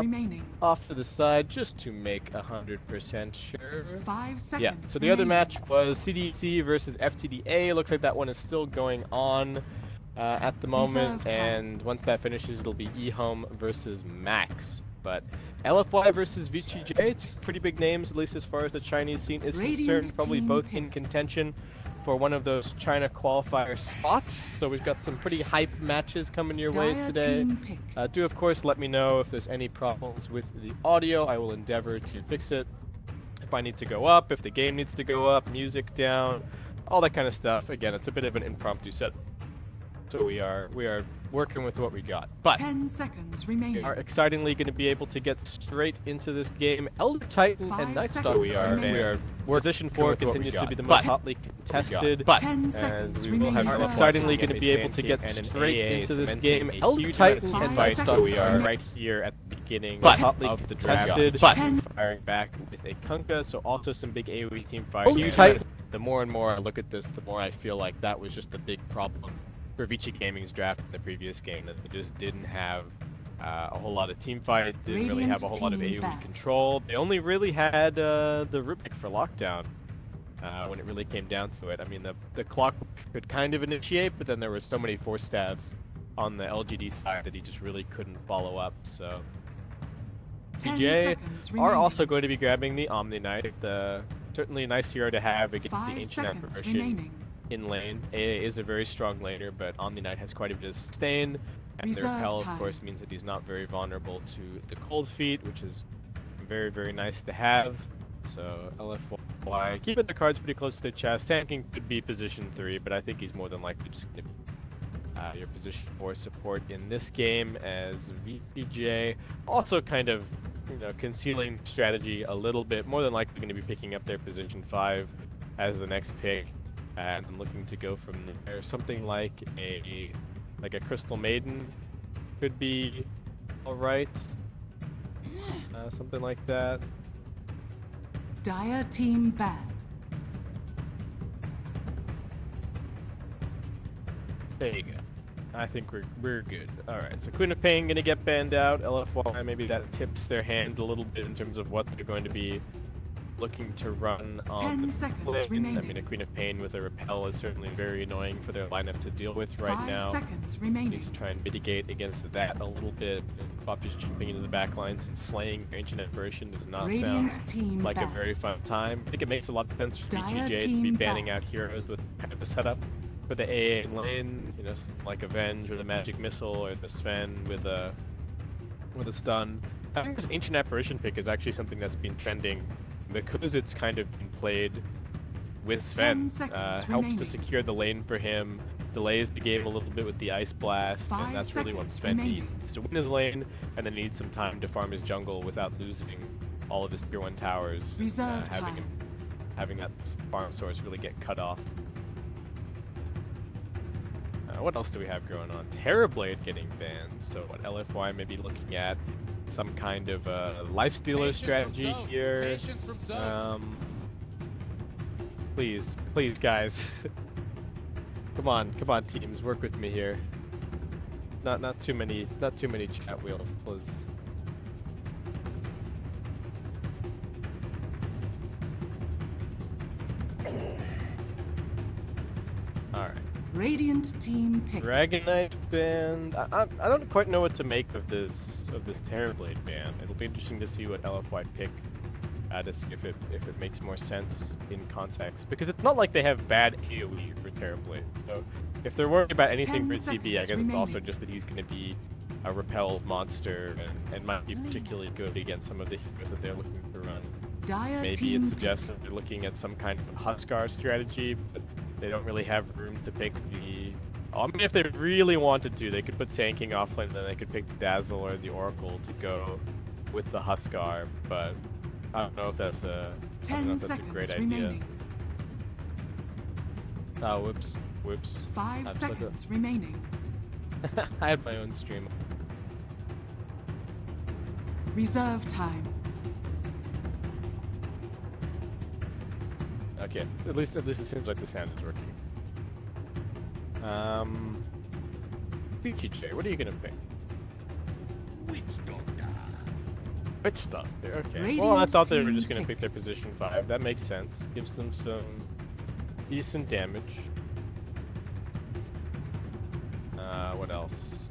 remaining. Off to the side just to make 100% sure. 5 seconds. Yeah, so the other match was CDC versus FTDA. Looks like that one is still going on at the moment, and once that finishes, it'll be eHome versus Max. But LFY versus VGJ, two pretty big names, at least as far as the Chinese scene is concerned, probably both in contention for one of those China qualifier spots. So we've got some pretty hype matches coming your way today. Do of course let me know if there's any problems with the audio. I will endeavor to fix it. If I need to go up, if the game needs to go up, music down, all that kind of stuff. Again, it's a bit of an impromptu set. So we are working with what we got. But 10 seconds remaining. We are excitingly going to be able to get straight into this game. Elder Titan and Nightstalker we are position 4 continues to be the most hotly contested. But 10 seconds we will have excitingly going to be able to get straight into this game. Elder Titan and Nightstalker we are right here at the beginning hotly contested. But firing back with a Kunkka, so also some big AoE team fire. The more and more I look at this, the more I feel like that was just a big problem for Vici Gaming's draft in the previous game, that they just didn't have a whole lot of team fight, didn't really have a whole lot of AoE control. They only really had the Rubik for lockdown when it really came down to it. I mean, the clock could kind of initiate, but then there were so many force stabs on the LGD side that he just really couldn't follow up. So VGJ are also going to be grabbing the Omni Knight, certainly a nice hero to have against the Ancient Apparition. In lane. AA is a very strong laner, but Omni Knight has quite a bit of sustain, and the repel, of course, means that he's not very vulnerable to the cold feet, which is very, very nice to have. So LFY keeping the cards pretty close to their chest. Tanking could be position 3, but I think he's more than likely just going to be your position 4 support in this game, as VGJ also kind of, you know, concealing strategy a little bit, more than likely going to be picking up their position 5 as the next pick. And I'm looking to go from there. Something like a Crystal Maiden could be alright. Something like that. Dire team ban. There you go. I think we're good. Alright, so Queen of Pain gonna get banned out. LFY, maybe that tips their hand a little bit in terms of what they're going to be looking to run on 10 seconds remaining. I mean, a Queen of Pain with a repel is certainly very annoying for their lineup to deal with right 5 now. seconds remaining. Needs to try and mitigate against that a little bit. Pop just jumping into the back lines and slaying Ancient Apparition does not sound like a very fun time. I think it makes a lot of sense for VGJ to be banning out heroes with kind of a setup for the AA lane, you know, something like Avenge or the Magic Missile or the Sven with a stun. I think this Ancient Apparition pick is actually something that's been trending, because it's kind of been played with Sven. Helps to secure the lane for him, delays the game a little bit with the Ice Blast, and that's really what Sven needs. He needs to win his lane, and then needs some time to farm his jungle without losing all of his tier 1 towers. Having that farm source really get cut off. What else do we have going on? Terrorblade getting banned, so what LFY may be looking at some kind of lifestealer strategy here. Please, guys. come on, teams, work with me here. Not too many chat wheels, please. All right. Radiant team pick. Dragon Knight banned. I don't quite know what to make of this Terrorblade ban. It'll be interesting to see what LFY pick, to see if it makes more sense in context, because it's not like they have bad AoE for Terrorblade. So if they're worried about anything for TB, I guess it's also just that he's going to be a repel monster and might be particularly good against some of the heroes that they're looking to run. Maybe it suggests that they're looking at some kind of Huskar strategy, but they don't really have room to pick the... I mean, if they really wanted to, they could put tanking offlane, then they could pick the Dazzle or the Oracle to go with the Huskar, but I don't know if that's a great idea. Oh, whoops. 5 seconds remaining. I had my own stream. Reserve time. Okay, at least it seems like this hand is working. VGJ, what are you gonna pick? Witch Doctor. Witch Doctor, okay. Radiant Well, I thought they were team just going to pick. pick their position 5. That makes sense. Gives them some decent damage. What else?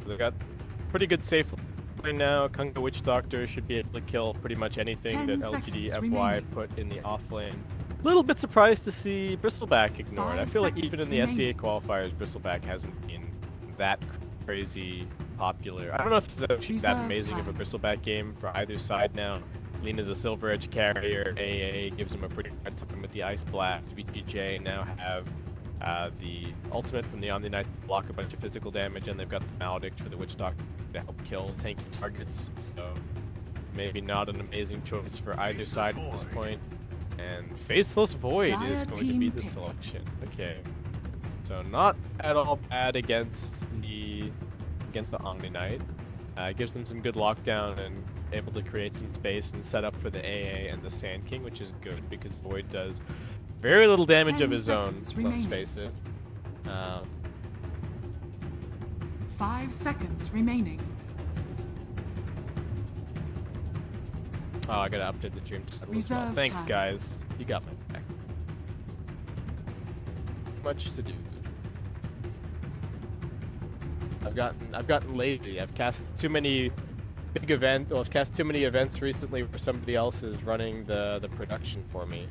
They've got pretty good safe lane now. Kunga Witch Doctor should be able to kill pretty much anything that 10 LGD seconds FY remaining. put in the off lane. Little bit surprised to see Bristleback ignored. I 5 feel like even seconds in the SCA remaining. qualifiers, Bristleback hasn't been that crazy popular. I don't know if it's actually that Reserve amazing of a time. Bristleback game for either side now. Lena's a Silver Edge carrier. AA gives him a pretty hard time with the Ice Blast. VGJ now have the ultimate from the Omni Knight to block a bunch of physical damage, and they've got the Maledict for the Witch Doctor to help kill tanky targets. So maybe not an amazing choice for either side at this point. And Faceless Void Dire is going to team be the pick. selection. Okay. So not at all bad against the Omni Knight. Gives them some good lockdown and able to create some space and set up for the AA and the Sand King, which is good because Void does very little damage 10 of his own, seconds let's remaining. face it. 5 seconds remaining. Oh, I gotta update the dream title as well. Reserve Thanks, time. guys. You got my back. Much to do. I've gotten lazy. I've cast too many big events. Well, I've cast too many events recently where somebody else is running the production for me.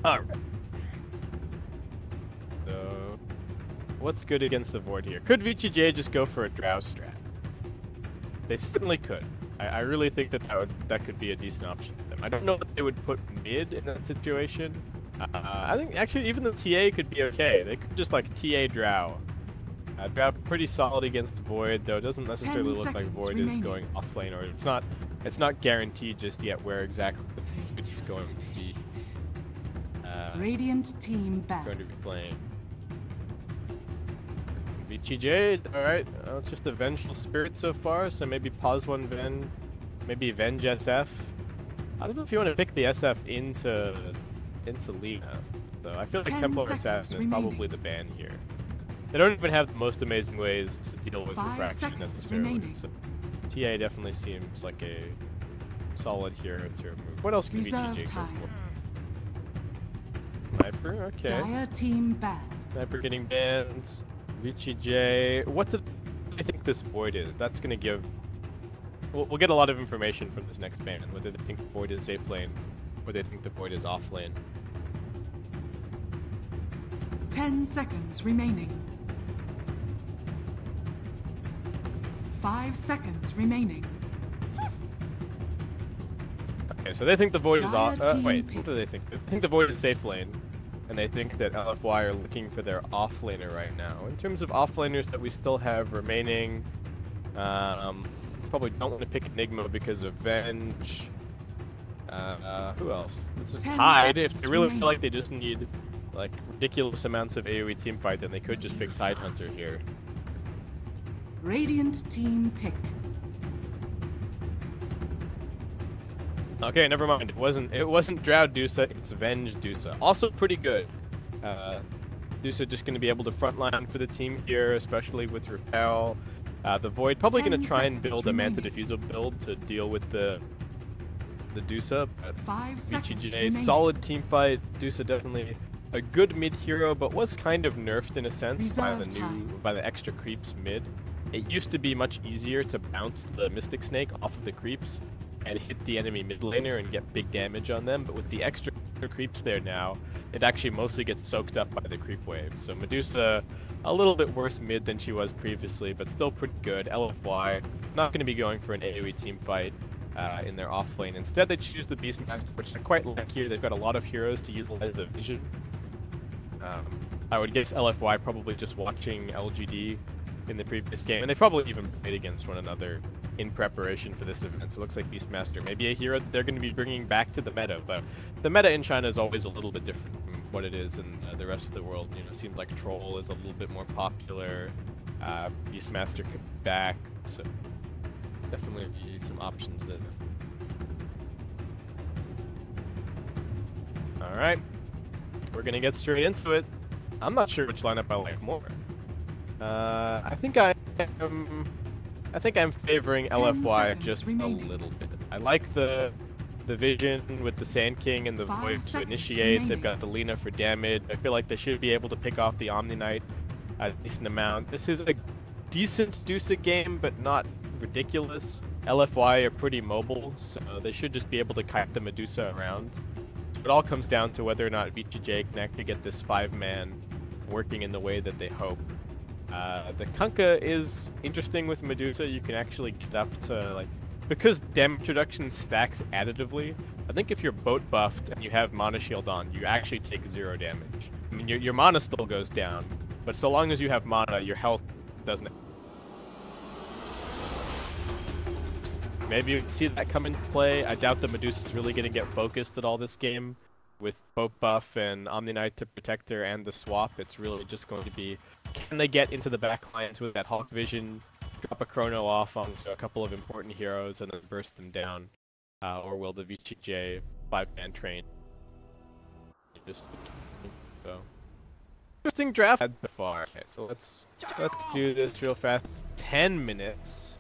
Alright. So, what's good against the Void here? Could VGJ just go for a Drow strat? They certainly could. I really think that could be a decent option for them. I don't know if they would put mid in that situation. I think actually even the TA could be okay. They could just like TA Drow. Drow pretty solid against Void, though it doesn't necessarily 10 look like seconds Void remaining. is going off lane, or it's not guaranteed just yet where exactly the Void is going to be. Radiant team back. Going to be playing. VGJ, alright, it's just a Vengeful Spirit so far, so maybe pause one Ven, maybe Venge SF. I don't know if you want to pick the SF into Lena, so I feel like 10 Templar seconds Assassin is remaining. probably the ban here. They don't even have the most amazing ways to deal with 5 refraction seconds necessarily, remaining. so TA definitely seems like a solid hero to remove. What else can Reserve VGJ go time. for? Sniper, okay. Dire team ban. Sniper getting banned. VGJ. What do they think this Void is? That's going to give... We'll get a lot of information from this next ban. Whether they think the Void is safe lane, or they think the Void is off lane. 10 seconds remaining. 5 seconds remaining. Okay, so they think the Void is off... Dire team wait, pick. what do they think? They think the Void is safe lane, and they think that LFY are looking for their off laner right now. In terms of off laners that we still have remaining, probably don't want to pick Enigma because of Venge. Who else? This is 10 Tide. If seconds they really remaining. feel like they just need like ridiculous amounts of AoE teamfight, then they could just pick Tide Hunter here. Radiant team pick. Okay, never mind. It wasn't Drow Dusa, it's Venge Dusa. Also pretty good. Dusa just going to be able to frontline for the team here, especially with Repel. The Void probably going 10 to try and seconds build a Manta remaining. Diffusal build to deal with the Dusa. But 5 seconds VGJ, remaining. solid team fight. Dusa definitely a good mid hero, but was kind of nerfed in a sense Reserve time. by the extra creeps mid. It used to be much easier to bounce the Mystic Snake off of the creeps and hit the enemy mid laner and get big damage on them, but with the extra creeps there now, it actually mostly gets soaked up by the creep wave. So Medusa, a little bit worse mid than she was previously, but still pretty good. LFY, not going to be going for an AoE team fight in their off lane. Instead, they choose the Beastmaster, which I quite like here. They've got a lot of heroes to utilize the vision. I would guess LFY probably just watching LGD in the previous game, and they probably even played against one another in preparation for this event. So it looks like Beastmaster may be a hero that they're going to be bringing back to the meta, but the meta in China is always a little bit different from what it is in the rest of the world. You know, it seems like Troll is a little bit more popular, Beastmaster could be back, so definitely be some options there. Alright. We're gonna get straight into it. I'm not sure which lineup I like more. I think I'm favoring LFY just a little bit. I like the vision with the Sand King and the Void to initiate. They've got the Lina for damage. I feel like they should be able to pick off the Omni Knight a decent amount. This is a decent Dusa game, but not ridiculous. LFY are pretty mobile, so they should just be able to kite the Medusa around. So it all comes down to whether or not VGJ can actually get this 5-man working in the way that they hope. The Kunkka is interesting with Medusa. You can actually get up to, like, because damage reduction stacks additively, I think if you're boat buffed and you have mana shield on, you actually take 0 damage. I mean, your mana still goes down, but so long as you have mana, your health doesn't. Maybe you can see that come into play. I doubt the Medusa's really going to get focused at all this game. With boat buff and Omni Knight to protect her and the swap, it's really just going to be, can they get into the back lines with that Hawk Vision, drop a Chrono off on a couple of important heroes and then burst them down? Or will the VGJ 5-man train? So interesting draft so far. Okay, so let's do this real fast. 10 minutes.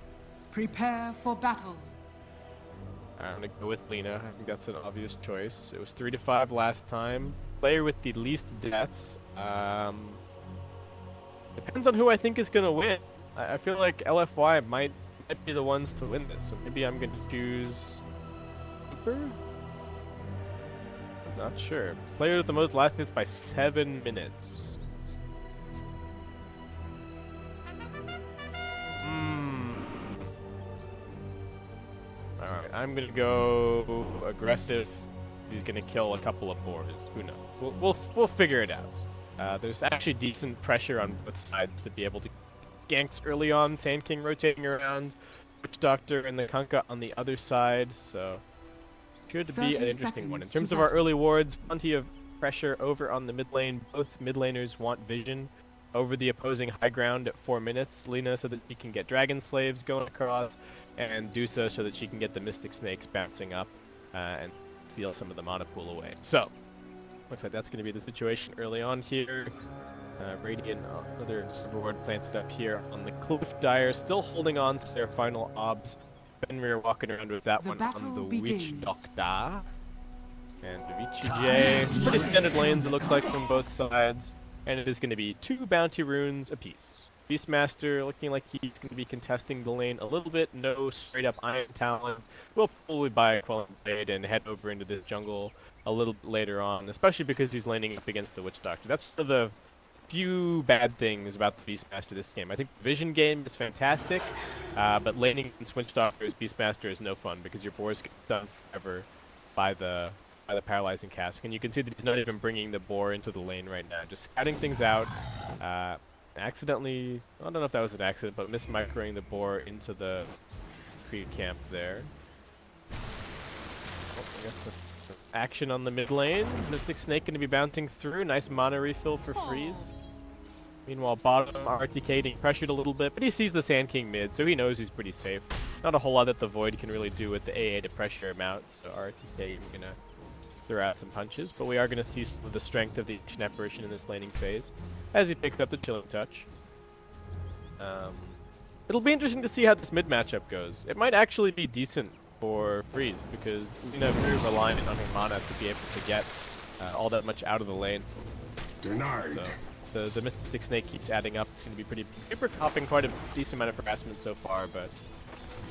Prepare for battle. I'm gonna go with Lina. I think that's an obvious choice. It was 3 to 5 last time. Player with the least deaths. Depends on who I think is gonna win. I feel like LFY might be the ones to win this. So maybe I'm gonna choose Cooper? Not sure. Player with the most last hits by 7 minutes. Alright, I'm gonna go aggressive. He's gonna kill a couple of boars. Who knows? We'll figure it out. There's actually decent pressure on both sides to be able to ganks early on. Sand King rotating around, Witch Doctor and the Kunkka on the other side. So should be an interesting one. In terms of our early wards, plenty of pressure over on the mid lane. Both mid laners want vision over the opposing high ground at 4 minutes. Lina so that she can get Dragon Slaves going across, and Dusa so that she can get the Mystic Snakes bouncing up and steal some of the mana pool away. So, looks like that's going to be the situation early on here. Radiant, another server ward planted up here on the Cliff Dire, still holding on to their final obs. Fenrir walking around with that one on the Witch Doctor. And VGJ, pretty standard lanes it looks like from both sides. And it is going to be 2 bounty runes apiece. Beastmaster looking like he's going to be contesting the lane a little bit. No straight up Iron Talent. We'll probably buy a Quelling Blade and head over into this jungle a little bit later on, especially because he's laning up against the Witch Doctor. That's one of the few bad things about the Beastmaster this game. I think the Vision game is fantastic, but laning against Witch Doctor as Beastmaster is no fun because your boars get done forever by the paralyzing cask, and you can see that he's not even bringing the boar into the lane right now, just scouting things out. Accidentally, I don't know if that was an accident, but mismicroing the boar into the creep camp there. Oh, we got some action on the mid lane. Mystic Snake going to be bouncing through. Nice mana refill for Freeze. Meanwhile, bottom RTK getting pressured a little bit, but he sees the Sand King mid, so he knows he's pretty safe. Not a whole lot that the Void can really do with the AA to pressure him out, so RTK is going to throw out some punches, but we are going to see some of the strength of the Ancient Apparition in this laning phase as he picks up the Chilling Touch. It'll be interesting to see how this mid matchup goes. It might actually be decent for Freeze because Lina is very reliant on her mana to be able to get all that much out of the lane. Denied. So the Mystic Snake keeps adding up. It's going to be pretty big. Super copping quite a decent amount of harassment so far, but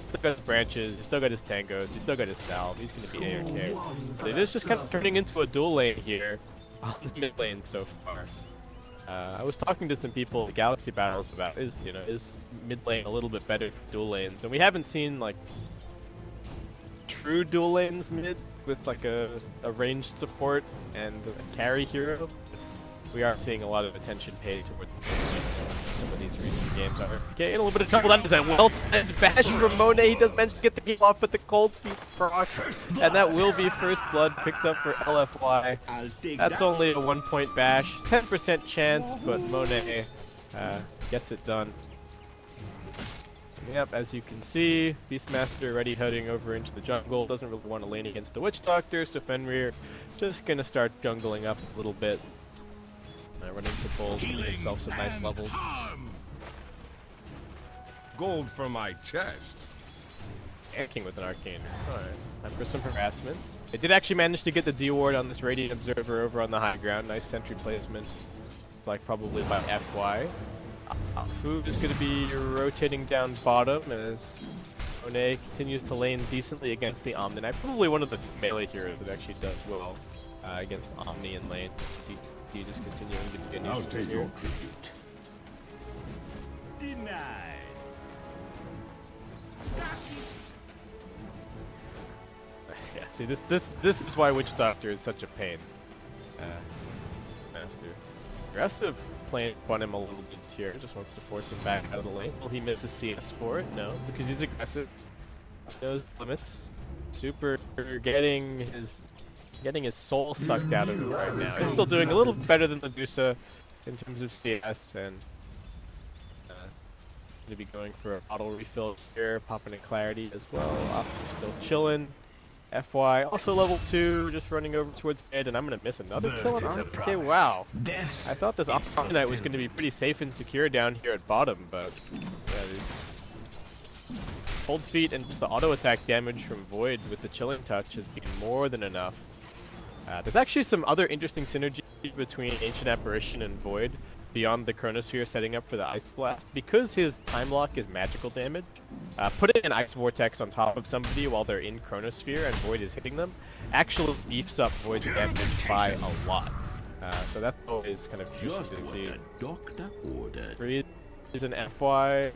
still got his branches, he's still got his tangos, he's still got his salve, he's going to be AOK. So it is just kind of turning into a dual lane here on the mid lane so far. I was talking to some people at the Galaxy Battles about is mid lane a little bit better for dual lanes, and we haven't seen like true dual lanes mid with like a ranged support and a carry hero. We are seeing a lot of attention paid towards some of these recent games. Okay, in a little bit of trouble. That is a well-timed bash from Monet. He does manage to get the game off with the cold feet proc, and that will be first blood picked up for LFY. That's only a 1-point bash, 10% chance, but Monet gets it done. Yep, as you can see, Beastmaster already heading over into the jungle. Doesn't really want to lane against the Witch Doctor, so Fenrir just gonna start jungling up a little bit. Running to Bull, giving himself some nice levels. Gold from my chest. King with an arcane. Alright, time for some harassment. They did actually manage to get the D ward on this Radiant Observer over on the high ground. Nice sentry placement, like probably by FY. Food is going to be rotating down bottom as One continues to lane decently against the Omni Knight. Probably one of the melee heroes that actually does well against Omni in lane. He just continuing to get I'll take your tribute. Denied. Yeah, see this is why Witch Doctor is such a pain. Master. Aggressive playing on him a little bit here, just wants to force him back out of the lane. Will he miss a CS for it? No, because he's aggressive. Knows limits. Super getting his soul sucked out of him right now. He's still doing a little better than Medusa in terms of CS, and gonna be going for a bottle refill here, popping in clarity as well. Still chilling. FY also level 2, just running over towards mid, and I'm gonna miss another kill on RTK. Wow. I thought this Omni Knight was gonna be pretty safe and secure down here at bottom, but yeah, these cold feet and just the auto attack damage from Void with the chilling touch has been more than enough. There's actually some other interesting synergy between Ancient Apparition and Void beyond the Chronosphere setting up for the Ice Blast. Because his time lock is magical damage, putting an Ice Vortex on top of somebody while they're in Chronosphere and Void is hitting them actually beefs up Void's damage by a lot. So that's always kind of interesting to see. Doctor ordered. Breeze and FY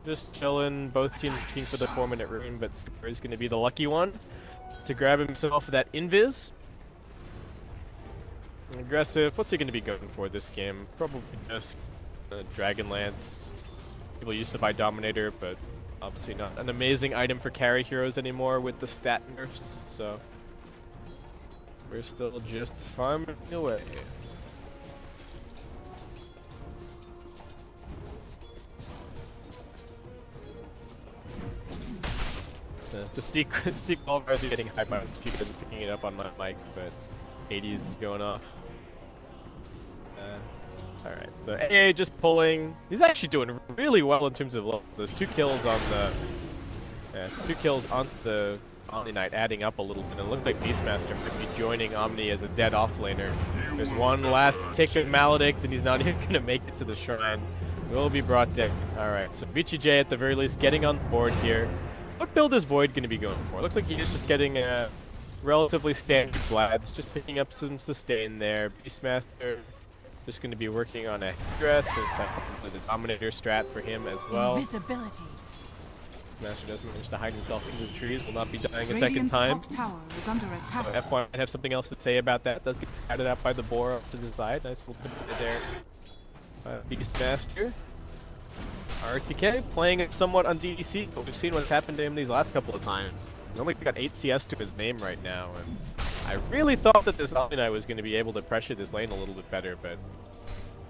just chilling, both teams looking for the 4-minute rune, but Super is going to be the lucky one to grab himself that Invis. Aggressive. What's he going to be going for this game? Probably just Dragonlance. People used to buy Dominator, but obviously not an amazing item for carry heroes anymore with the stat nerfs, so we're still just farming away. The sequel is getting hype out if you guys are picking it up on my mic, but 80s is going off. Alright, so AA just pulling. He's actually doing really well in terms of levels. There's 2 kills on the Omni Knight adding up a little bit. It looked like Beastmaster might be joining Omni as a dead offlaner. There's one last tick of Maledict and he's not even going to make it to the shrine. Will be brought down. Alright, so VGJ at the very least getting on board here. What build is Void going to be going for? Looks like he's just getting a relatively standard Vlads, just picking up some sustain there. Beastmaster just going to be working on a dress, so the Dominator strat for him as well. Invisibility. Master does manage to hide himself into the trees, will not be dying a second time. Top tower is under attack. So F1 might have something else to say about that. Does get scattered out by the boar off to the side. Nice little bit there. Beastmaster. RTK playing it somewhat on DDC, but we've seen what's happened to him these last couple of times. He's only got 8 CS to his name right now, and I really thought that this Omni Knight was going to be able to pressure this lane a little bit better, but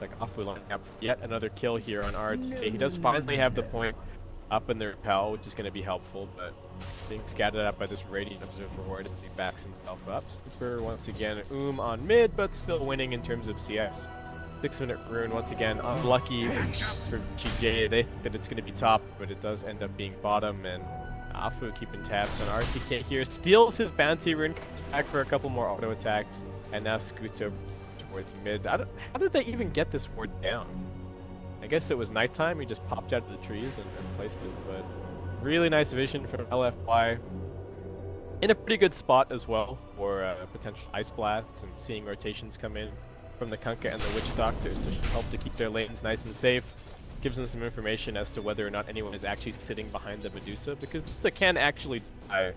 like Afu lining up yet another kill here on RTK. He does finally have the point up in the repel, which is going to be helpful, but being scattered out by this Radiant Observer Horde as he backs himself up. Super once again on mid, but still winning in terms of CS. 6-minute rune once again, unlucky for VGJ. They think that it's going to be top, but it does end up being bottom, and Afu keeping tabs on RTK here. Steals his bounty rune, comes back for a couple more auto attacks, and now scoots over towards mid. How did they even get this ward down? I guess it was nighttime, he just popped out of the trees and placed it, but really nice vision from LFY. In a pretty good spot as well for potential Ice Blasts and seeing rotations come in from the Kunkka and the Witch Doctor to help to keep their lanes nice and safe. Gives them some information as to whether or not anyone is actually sitting behind the Medusa, because Medusa can actually die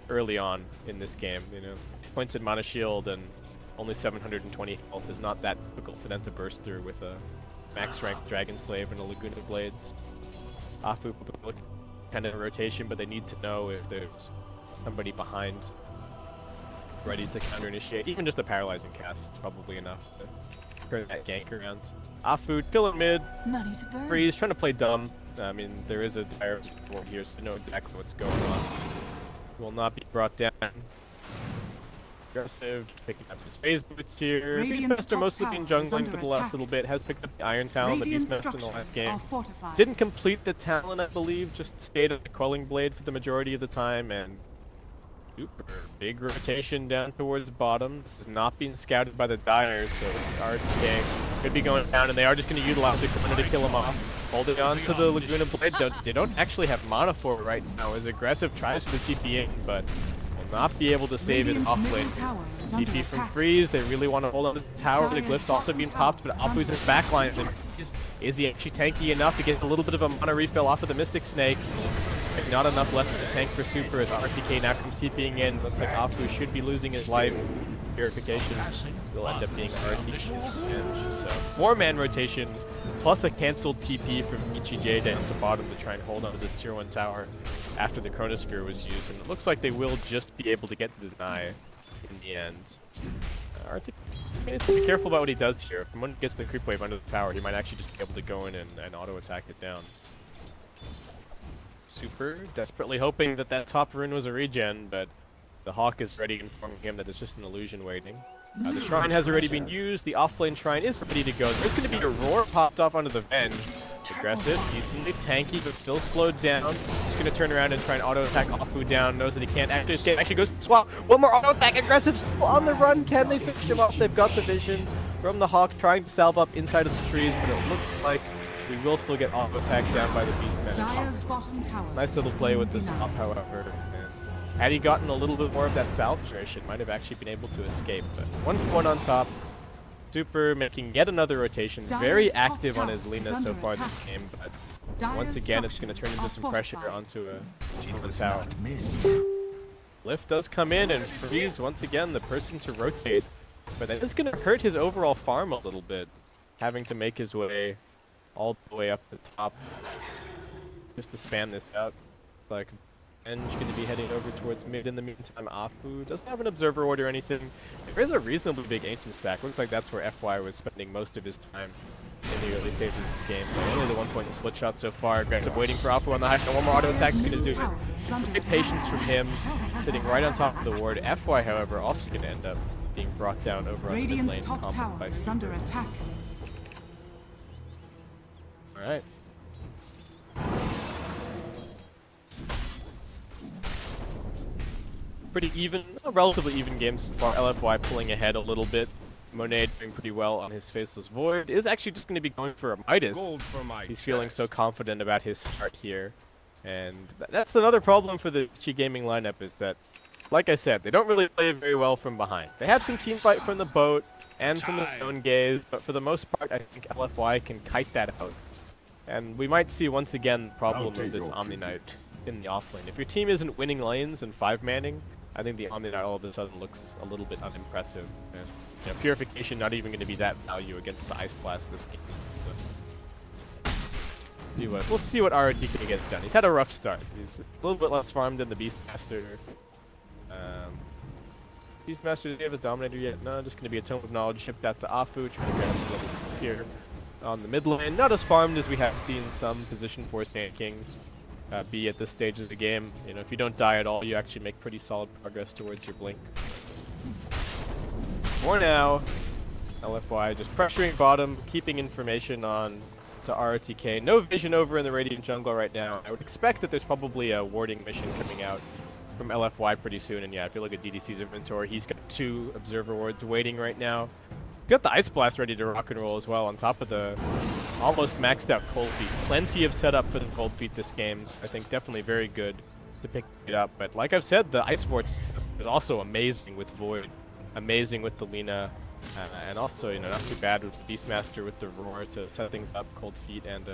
early on in this game. You know, points in Mana Shield and only 720 health is not that difficult for them to burst through with a max rank Dragon Slave and a Laguna Blades. Afu kind of rotation, but they need to know if there's somebody behind ready to counter initiate. Even just a paralyzing cast is probably enough to turn that gank around. Afu killing mid. Money to burn. Freeze trying to play dumb. I mean, there is a dire ward here, so you know exactly what's going on. Will not be brought down. Aggressive, picking up his phase boots here. Beastmaster mostly been jungling for the last little bit, has picked up the Iron Talon, the Beastmaster in the last game. Didn't complete the Talon, I believe, just stayed at the Quelling Blade for the majority of the time, and super big rotation down towards bottom. This is not being scouted by the Dire, so RTK could be going down, and they are just going to utilize the Laguna to kill him off. Holding on to the Laguna Blade, they don't actually have mana for it right now, as Aggressive tries for the TP in, but will not be able to save it off lane. TP from Freeze, they really want to hold on to the tower. The Glyph's also being popped, but Apu's in backlines, and is he actually tanky enough to get a little bit of a mana refill off of the Mystic Snake? Not enough left in the tank for Super as RTK now comes TPing in. Looks like Apu should be losing his life. Purification will end up being RTK. So 4-man rotation plus a cancelled TP from VGJ down to bottom to try and hold on to this tier 1 tower after the Chronosphere was used. And it looks like they will just be able to get the deny in the end. RTK needs to be careful about what he does here. If someone gets the creep wave under the tower, he might actually just be able to go in and auto attack it down. Super desperately hoping that that top rune was a regen, but the Hawk is ready, informing him that it's just an illusion waiting. The shrine has already been used. The offlane shrine is ready to go. There's going to be a roar popped off onto the Venge. Aggressive, decently tanky, but still slowed down. He's going to turn around and try and auto attack Afu down. Knows that he can't actually escape. Actually goes swap. One more auto attack. Aggressive still on the run. Can they finish him off? They've got the vision from the Hawk, trying to salve up inside of the trees, but it looks like we will still get auto attacked down by the Beastmaster. Nice little play with the swap, however. And had he gotten a little bit more of that salvage ration, might have actually been able to escape. But 1-1 on top. Super making yet another rotation. Very active on his Lina so far this game, but once again it's going to turn into some pressure onto a G1 tower. Lift does come in and Freeze once again the person to rotate, but that is going to hurt his overall farm a little bit, having to make his way all the way up the top just to span this out. It's like Venge going to be heading over towards mid. In the meantime, Apu doesn't have an observer ward or anything. There is a reasonably big ancient stack. Looks like that's where FY was spending most of his time in the early stages of this game. But only the 1-point split shot so far. Aggressive waiting for Apu on the high. One more auto attack is going to do it. Big patience from him, sitting right on top of the ward. FY, however, also going to end up being brought down over on the mid lane. Top tower is under attack. Alright. Pretty even, relatively even game so far. LFY pulling ahead a little bit. Monet doing pretty well on his Faceless Void. Is actually just going to be going for a Midas. He's feeling so confident about his start here. And that's another problem for the Vici Gaming lineup, is that, like I said, they don't really play very well from behind. They have some team fight from the boat and from the zone gaze, but for the most part I think LFY can kite that out. And we might see once again the problem of this Omni Knight in the offlane. If your team isn't winning lanes and 5-manning, I think the Omni Knight all of a sudden looks a little bit unimpressive. And, you know, Purification not even going to be that value against the Ice Blast this game. So, we'll see what RTK gets done. He's had a rough start. He's a little bit less farmed than the Beastmaster. Beastmaster, does he have his Dominator yet? No, just going to be a Tome of Knowledge shipped out to Afu, trying to grab his level 6 here. On the mid lane, not as farmed as we have seen some position 4 Sand Kings be at this stage of the game. You know, if you don't die at all, you actually make pretty solid progress towards your blink. For now, LFY just pressuring bottom, keeping information on to RTK. No vision over in the Radiant jungle right now. I would expect that there's probably a warding mission coming out from LFY pretty soon. And yeah, if you look at DDC's inventory, he's got 2 observer wards waiting right now. Got the Ice Blast ready to rock and roll as well, on top of the almost maxed out Cold Feet. Plenty of setup for the Cold Feet this game. I think definitely very good to pick it up. But like I've said, the Ice Ward is also amazing with Void, amazing with the Lina, and also, you know, not too bad with Beastmaster with the Roar to set things up. Cold Feet and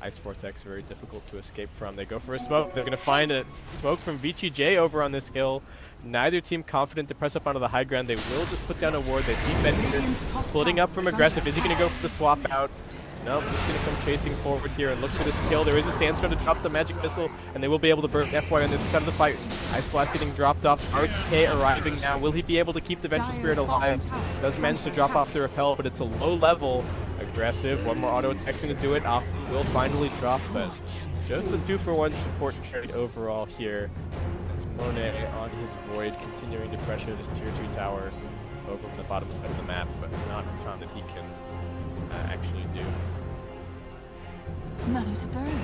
Ice Vortex very difficult to escape from. They go for a smoke. They're going to find a smoke from VGJ over on this hill. Neither team confident to press up onto the high ground. They will just put down a ward. They see Bender splitting up from aggressive. Is he going to go for the swap out? Nope, just gonna come chasing forward here and look for the skill. There is a Sandstorm to drop the magic missile, and they will be able to burn FY on the other side of the fight. Ice Blast getting dropped off. RK arriving now. Will he be able to keep the Venture Spirit alive? Does manage to drop off the repel, but it's a low level. Aggressive. One more auto attack going to do it. Off will finally drop, but just a 2-for-1 support trade overall here. As Monet on his Void continuing to pressure this tier 2 tower over on the bottom side of the map, but not a ton that he can actually do. Money to burn.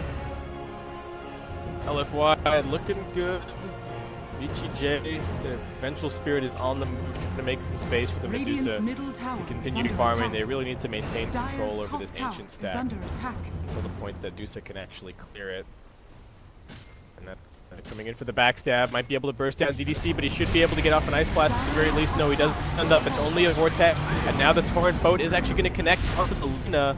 LFY looking good. VGJ, the Vengeful Spirit is on the move to make some space for the Medusa to continue farming. They really need to maintain control over this ancient stack until the point that Dusa can actually clear it. And that coming in for the backstab, might be able to burst down DDC, but he should be able to get off an Ice Blast at the very least. No, he doesn't stand up. It's only a Vortex, and now the Torrent boat is actually going to connect onto the Lina.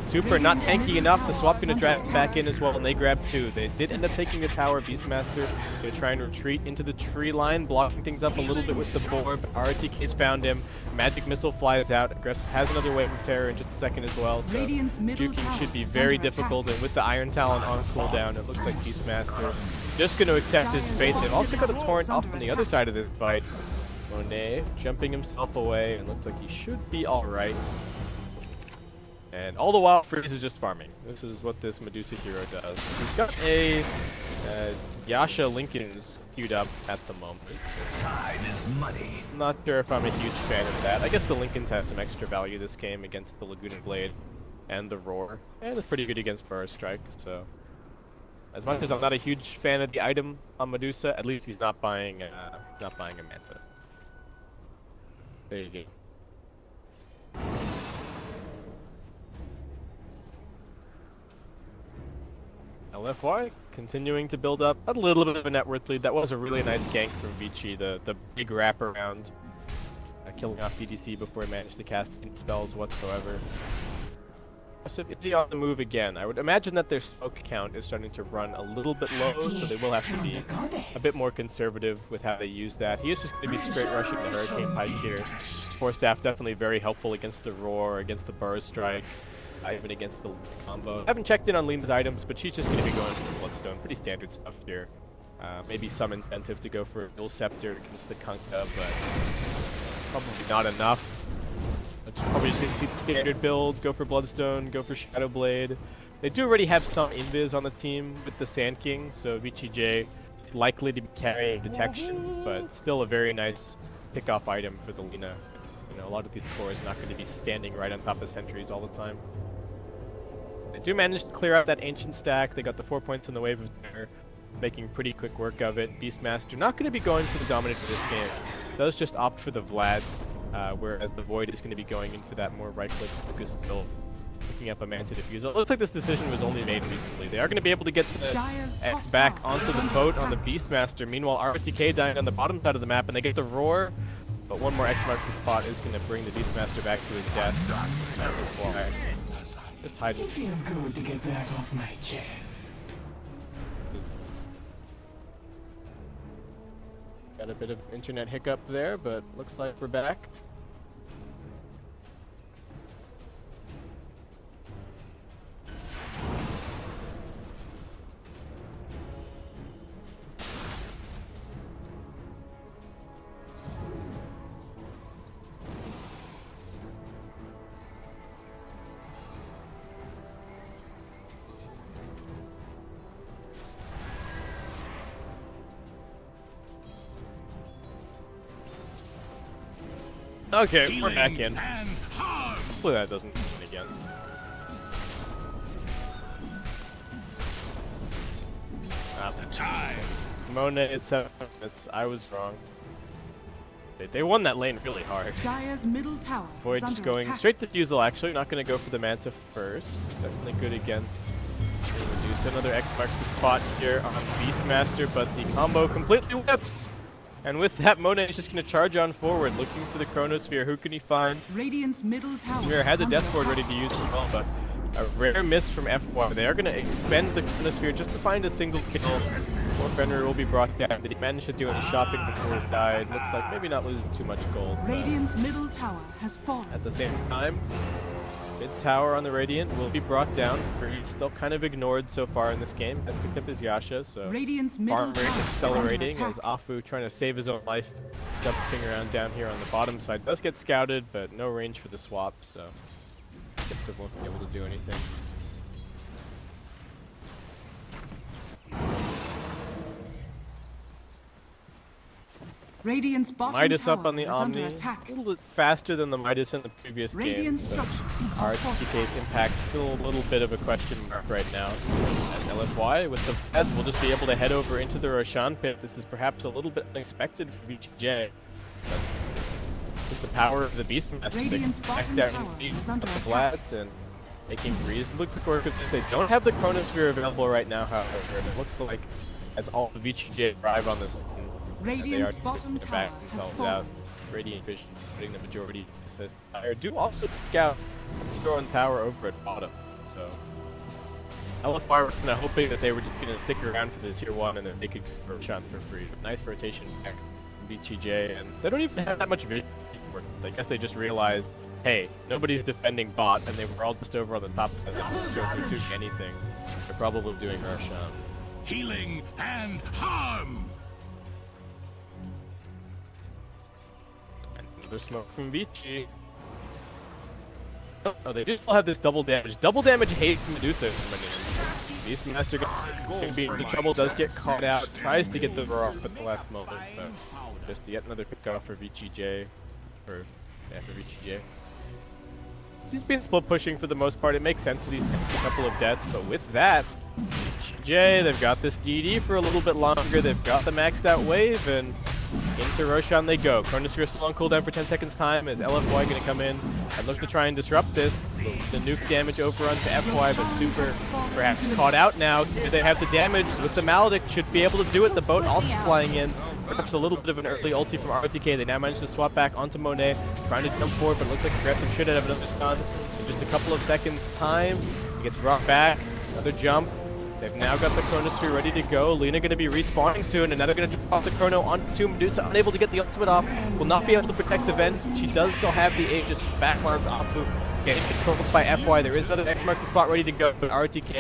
Super not tanky enough. The swap going to drag back in as well, and they grab 2. They did end up taking the tower. Beastmaster going to try and retreat into the tree line, blocking things up a little bit with the boar, but RTK's found him. Magic Missile flies out. Aggressive has another Wave of Terror in just a second as well, so juking should be very difficult, and with the Iron Talon on cooldown, it looks like Beastmaster just going to accept his fate. They've also got a Torrent off on the other side of this fight. Monet jumping himself away, and looks like he should be alright. And all the while, Freeze is just farming. This is what this Medusa hero does. He's got a Yasha Lincoln's queued up at the moment. Time is money. Not sure if I'm a huge fan of that. I guess the Lincolns has some extra value this game against the Laguna Blade and the Roar, and it's pretty good against Burst Strike. So, as much as I'm not a huge fan of the item on Medusa, at least he's not buying a Manta. There you go. LFY continuing to build up a little bit of a net worth lead. That was a really nice gank from Vici, the big wraparound, killing off DDC before he managed to cast any spells whatsoever. So is he on the move again? I would imagine that their smoke count is starting to run a little bit low, so they will have to be a bit more conservative with how they use that. He is just going to be straight rushing the Hurricane Pike here. Force Staff definitely very helpful against the Roar, against the Burst Strike. Even against the combo. I haven't checked in on Lena's items, but she's just going to be going for Bloodstone. Pretty standard stuff here. Maybe some incentive to go for a Dual Scepter against the Kunkka, but probably not enough. Probably just going to see the standard build, go for Bloodstone, go for Shadow Blade. They do already have some invis on the team with the Sand King, so VGJ likely to be carrying Detection, but still a very nice pick-off item for the Lina. You know, a lot of these cores are not going to be standing right on top of sentries all the time. They do manage to clear out that ancient stack. They got the 4 points in the Wave of Terror, making pretty quick work of it. Beastmaster not going to be going for the Dominant for this game. Does just opt for the Vlads, whereas the Void is going to be going in for that more right-click focused build, picking up a Manta Diffusal. It looks like this decision was only made recently. They are going to be able to get the X back onto the boat on the Beastmaster. Meanwhile, RTK dying on the bottom side of the map, and they get the Roar. But one more X mark the spot is going to bring the Beastmaster back to his death. That was why. Just hide it. It feels good to get that off my chest. Got a bit of internet hiccup there, but looks like we're back. Okay, we're back in. Hopefully that doesn't happen again. Monet at 7 minutes. I was wrong. They won that lane really hard. Dire's middle tower Void just going straight to Fusel, actually. Not going to go for the Manta first. Definitely good against Medusa. Another X marks the spot here on Beastmaster, but the combo completely whips. And with that, Monet is just going to charge on forward, looking for the Chronosphere. Who can he find? Radiant's middle tower. Samir has a Death Ward ready to use as well, but a rare miss from F1. They are going to expend the Chronosphere just to find a single kill. Poor Fenrir will be brought down. Did he manage to do any shopping before he died? Looks like maybe not losing too much gold. Radiant's middle tower has fallen. At the same time, Mid tower on the Radiant will be brought down. Free's still kind of ignored so far in this game. Has picked up his Yasha, so Radiant's farm middle rate tower accelerating is under as Afu trying to save his own life. Jumping around down here on the bottom side. Does get scouted, but no range for the swap, so I guess it won't be able to do anything. Radiant's bottom Midas tower up on the is Omni, under attack. a little bit faster than the Midas in the previous Radiant game. So structures are fortified. RTK's impact still a little bit of a question mark right now. As LFY with the Feds will just be able to head over into the Roshan pit. This is perhaps a little bit unexpected for VGJ. But with the power of the Beastmaster, they can Radiant's back bottom down tower these is under Vlads and making reasonably quick work of this. They don't have the Chronosphere available right now, however, and it looks like as all the VGJ arrive on this. Radiant's bottom tower has fallen. Radiant Vision putting the majority assist. I do also scout throwing power over at bottom. So LFY was kind of hoping that they were just going to stick around for the tier 1 and then they could get a shot for free. Nice rotation back from VGJ, and they don't even have that much vision. I guess they just realized, hey, nobody's defending bot, and they were all just over on the top as they go through to anything. They're probably doing Roshan. Healing and harm. Another smoke from Vici. Oh, they do still have this double damage. Double damage haste Medusa coming in. Beastmaster gonna be in trouble, does get caught out, tries to get the roar off at the last moment, but just yet another pick off for VGJ. For VGJ. He's been split pushing for the most part. It makes sense that he's taking a couple of deaths, but with that, VGJ, they've got this DD for a little bit longer. They've got the maxed out wave, and into Roshan they go. Chronosphere still on cooldown for 10 seconds time. Is LFY going to come in and look to try and disrupt this? The nuke damage overrun to FY, but Super perhaps caught out now. Here they have the damage with the Maledict. Should be able to do it. The boat also flying in. Perhaps a little bit of an early ulti from RTK. They now manage to swap back onto Monet. Trying to jump forward, but it looks like Aggressive should have another stun. In just a couple of seconds time, he gets brought back. Another jump. They've now got the Chronosphere ready to go. Lina going to be respawning soon, and now they're going to drop off the Chrono onto Medusa, unable to get the ultimate off. Will not be able to protect the vents. She does still have the Aegis backlines off of getting controlled by FY. There is another X mark the spot ready to go, but RTK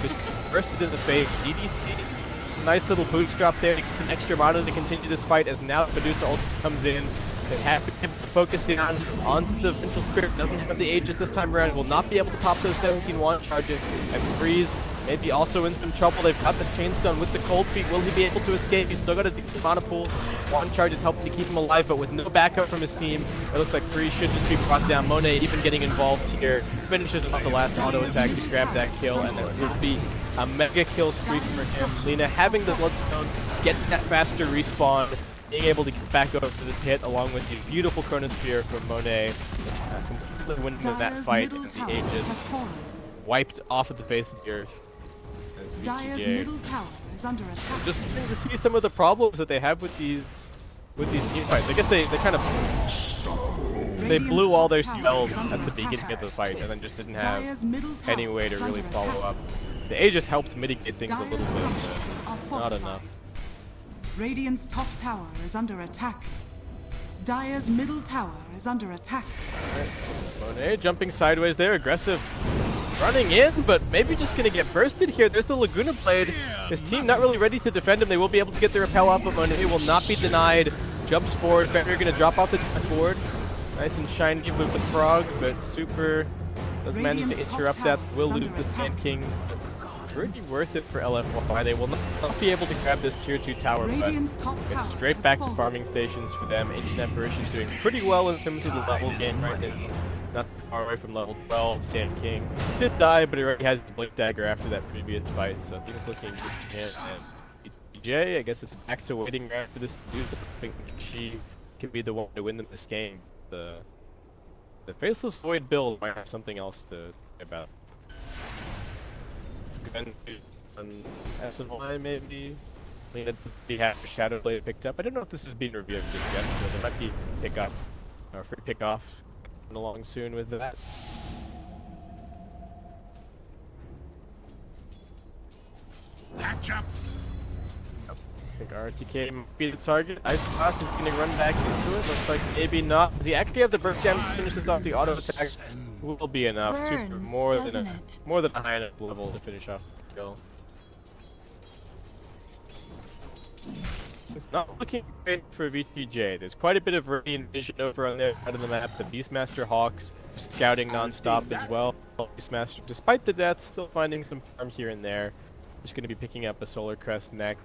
just bursted in the face. DDC, nice little boost drop there to get some extra mana to continue this fight as now Medusa ultimate comes in. They have to focus in onto the Vengeful Spirit. Doesn't have the Aegis this time around. Will not be able to pop those 17 wand charges, and Freeze maybe also in some trouble. They've got the chain stun with the cold feet. Will he be able to escape? He's still got a decent mana pool. One charge is helping to keep him alive, but with no backup from his team, it looks like Freeze should just be brought down. Monet even getting involved here. Finishes off the last auto attack to grab that kill, and that would be a mega kill streak for him. Lina having the Bloodstone, getting that faster respawn, being able to get back over to the pit along with the beautiful Chronosphere from Monet. Completely winning that fight, and the Aegis wiped off of the face of the earth. Dire's middle tower is under attack. Just to see some of the problems that they have with these team fights. I guess they kind of they blew all their spells at the beginning of the fight and then just didn't have any way to really follow up. The Aegis helped mitigate things a little bit, but not enough. Radiant's top tower is under attack. Dire's middle tower is under attack. Alright, Monet jumping sideways there, aggressive. Running in, but maybe just going to get bursted here. There's the Laguna Blade. His team not really ready to defend him. They will be able to get the repel off, but Monet will not be denied. Jumps forward. Fenrir going to drop off the board. Nice and shiny with the frog, but Super does manage to interrupt that. Will lose the Sand King. Pretty worth it for LFY. They will not be able to grab this tier 2 tower, but it's straight back to farming stations for them. Ancient Apparition's doing pretty well in terms of the level gain right now. Not far away from level 12. Sand King did die, but he already has the Blink Dagger after that previous fight, so things looking good for him. And VGJ, I guess it's back to waiting around for this to do something. I think she can be the one to win them this game. The Faceless Void build might have something else to say about. It's good on SNY maybe. I mean, they have Shadow Blade picked up. I don't know if this is being revealed just yet, so there might be pick up or free pick off along soon with that. Patch up. I think RTK might be the target. Ice Blast is going to run back into it. Looks like maybe not. Does he actually have the burst damage finishes off the auto attack? Will be enough. Burns, Super more than a high enough level to finish off the kill. It's not looking great for VGJ. There's quite a bit of radiant vision over on their side of the map. The Beastmaster Hawks scouting non-stop as well. Beastmaster, despite the death, still finding some farm here and there. Just going to be picking up a Solar Crest next.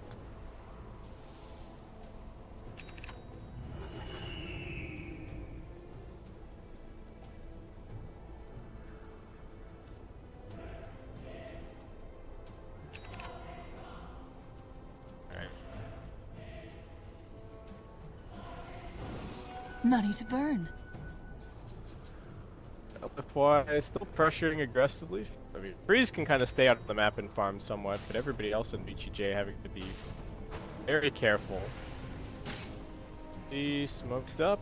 Money to burn. FY still pressuring aggressively. I mean, Breeze can kind of stay out of the map and farm somewhat, but everybody else in VGJ having to be very careful. He smoked up.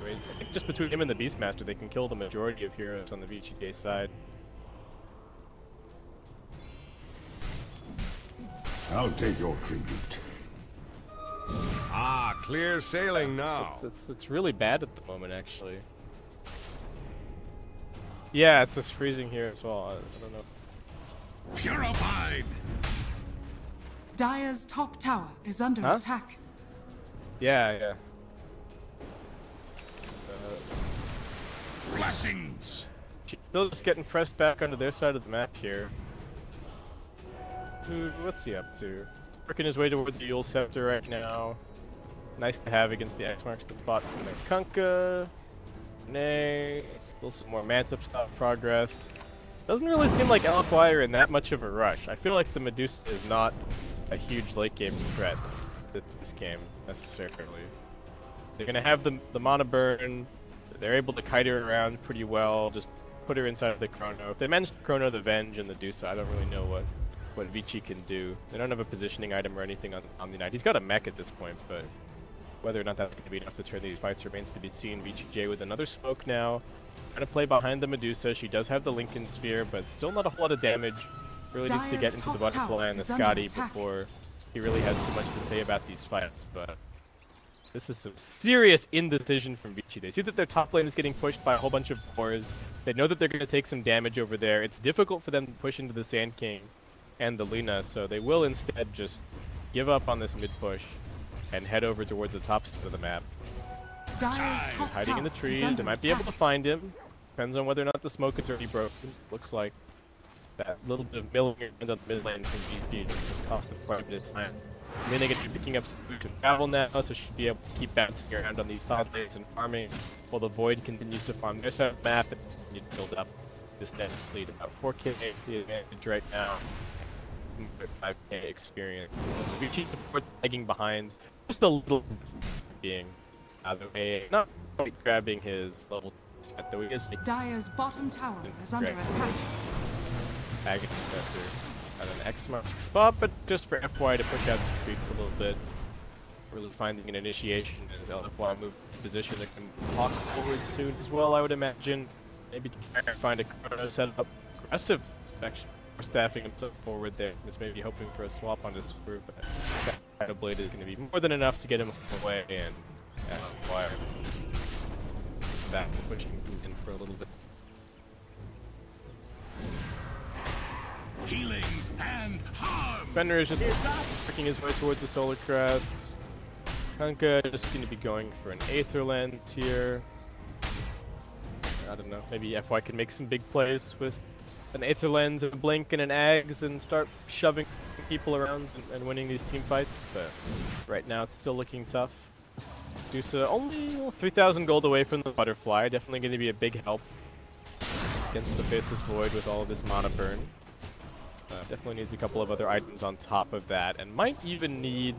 I mean, I think just between him and the Beastmaster, they can kill the majority of heroes on the VGJ side. I'll take your tribute. Ah, clear sailing now. It's really bad at the moment, actually. Yeah, it's just freezing here as well. I don't know. Purified. Dire's top tower is under attack. Yeah. Blessings. Still just getting pressed back onto their side of the map here. What's he up to? Working his way towards the Yule Scepter right now. Nice to have against the X marks the spot from the Kunkka. Nay. Still some more Mantip stop progress. Doesn't really seem like LFY are in that much of a rush. I feel like the Medusa is not a huge late game threat to this game necessarily. They're gonna have the mana burn. They're able to kite her around pretty well. Just put her inside of the Chrono. If they manage to Chrono the Venge and the Medusa, I don't really know what Vici can do. They don't have a positioning item or anything on the Knight. He's got a mech at this point, but whether or not that's going to be enough to turn these fights remains to be seen. VGJ with another smoke now. Trying to play behind the Medusa. She does have the Lincoln Sphere, but still not a whole lot of damage. Really needs to get into the Butterfly and the Scotty before he really has too much to say about these fights, but this is some serious indecision from Vici. They see that their top lane is getting pushed by a whole bunch of cores. They know that they're going to take some damage over there. It's difficult for them to push into the Sand King and the Lina, so they will instead just give up on this mid push and head over towards the top side of the map. He's hiding in the trees. They might be able to find him. Depends on whether or not the smoke is already broken. Looks like that little bit of milling around on the mid lane from VG cost them quite a bit of time. Lina going to be picking up some food to travel now, so she'll be able to keep bouncing around on these side lanes and farming while the Void continues to farm their side of the map and continue to build up this net fleet. About 4k the advantage right now. 5k experience. Vici supports lagging behind just a little, being out of the way, not quite grabbing his level set, though he is. Dire's bottom tower is under attack. Agony Scepter at an X mark spot, but just for FY to push out the creeps a little bit. Really finding an initiation as LFY move position that can walk forward soon as well, I would imagine. Maybe try and find a Chrono setup. Aggressive actually. Staffing himself forward there, just maybe hoping for a swap on his group. Shadow Blade is going to be more than enough to get him away, and wire just back pushing in for a little bit. Healing and harm. Fender is just working his way towards the Solar Crest. Kunkka just going to be going for an Aether Lens here. I don't know, maybe FY can make some big plays with an Aether Lens, and a Blink, and an Ags, and start shoving people around and winning these team fights, but right now it's still looking tough. Medusa only 3,000 gold away from the Butterfly, definitely going to be a big help against the Faceless Void with all of this mana burn. Definitely needs a couple of other items on top of that, and might even need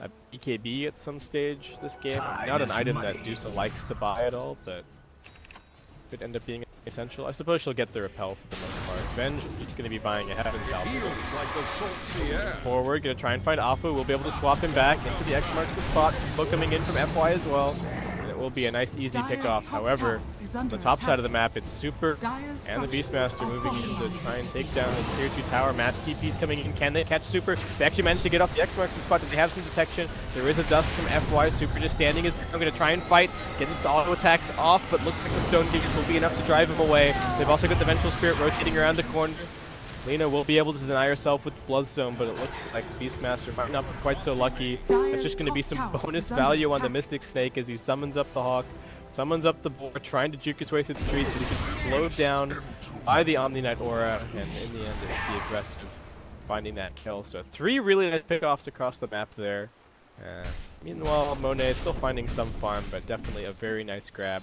a BKB at some stage this game. Not an item that Dusa likes to buy at all, but could end up being essential. I suppose she'll get the repel for the most part. Venge is going to be buying a Heaven's Help. Forward, going to try and find Afu. We'll be able to swap him back into the X marks the spot. Bo coming in from FY as well. And it will be a nice easy pickoff. However, on the top side of the map, it's Super and the Beastmaster moving in to try and take down this tier 2 tower. Mass TP's coming in. Can they catch Super? They actually managed to get off the X marks the spot. They have some detection. There is a dust from FY. Super just standing his. I'm going to try and fight, get the auto attacks off, but looks like the Stone Gauges will be enough to drive him away. They've also got the Vengeful Spirit rotating around the corner. Lena will be able to deny herself with Bloodstone, but it looks like Beastmaster might not be quite so lucky. That's just going to be some bonus value on the Mystic Snake as he summons up the Hawk, summons up the Boar, trying to juke his way through the trees, but he gets slowed down by the Omni Knight Aura, and in the end it's the aggressive finding that kill. So 3 really nice pickoffs across the map there. Meanwhile, Monet still finding some farm, but definitely a very nice grab.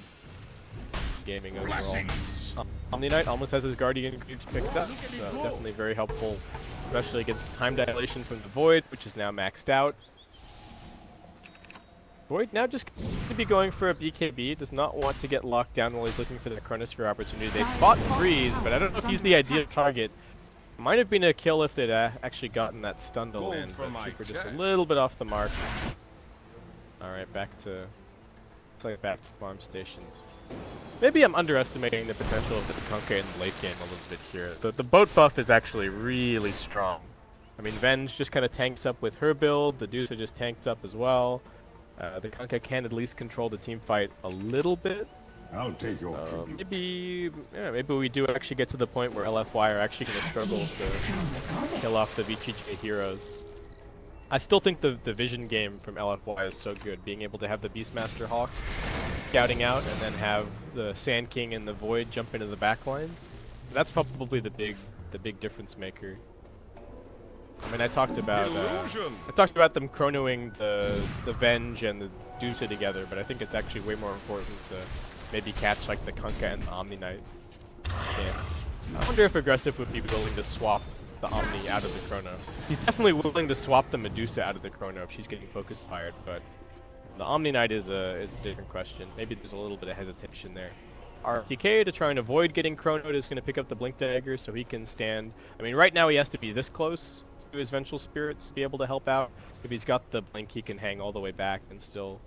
Gaming overall. Omni Knight almost has his Guardian Greaves picked up, so definitely very helpful, especially against time dilation from the Void, which is now maxed out. Void now just to be going for a BKB, does not want to get locked down while he's looking for the Chronosphere opportunity. They spot Freeze, but I don't know if he's the ideal target. Might have been a kill if they'd actually gotten that stun to land, but Super just a little bit off the mark. Alright, back to farm stations. Maybe I'm underestimating the potential of the Kunkka in the late game a little bit here. The boat buff is actually really strong. I mean, Venge just kind of tanks up with her build, the Dusa just tanks up as well. The Kunkka can at least control the team fight a little bit. I'll take your tribute. Maybe we do actually get to the point where LFY are actually going to struggle to kill off the VGJ heroes. I still think the vision game from LFY is so good, being able to have the Beastmaster Hawk scouting out and then have the Sand King and the Void jump into the back lines. That's probably the big difference maker. I mean, I talked about them chronoing the Venge and the Dusa together, but I think it's actually way more important to maybe catch like the Kunkka and the Omni Knight. I wonder if Aggressive would be willing to swap the Omni out of the Chrono. He's definitely willing to swap the Medusa out of the Chrono if she's getting focus fired, but the Omni Knight is a different question. Maybe there's a little bit of hesitation there. RTK to try and avoid getting Chronoed is going to pick up the Blink Dagger so he can stand. I mean, right now he has to be this close to his Vengeful Spirits to be able to help out. If he's got the Blink, he can hang all the way back and still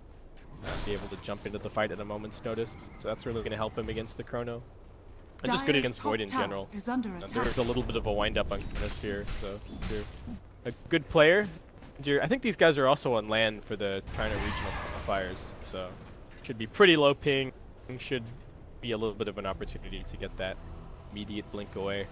be able to jump into the fight at a moment's notice. So that's really going to help him against the Chrono. And just good against Void in general. There's a little bit of a wind-up on Chronosphere, so if you're a good player, I think these guys are also on land for the China regional qualifiers, so should be pretty low ping, should be a little bit of an opportunity to get that immediate blink away.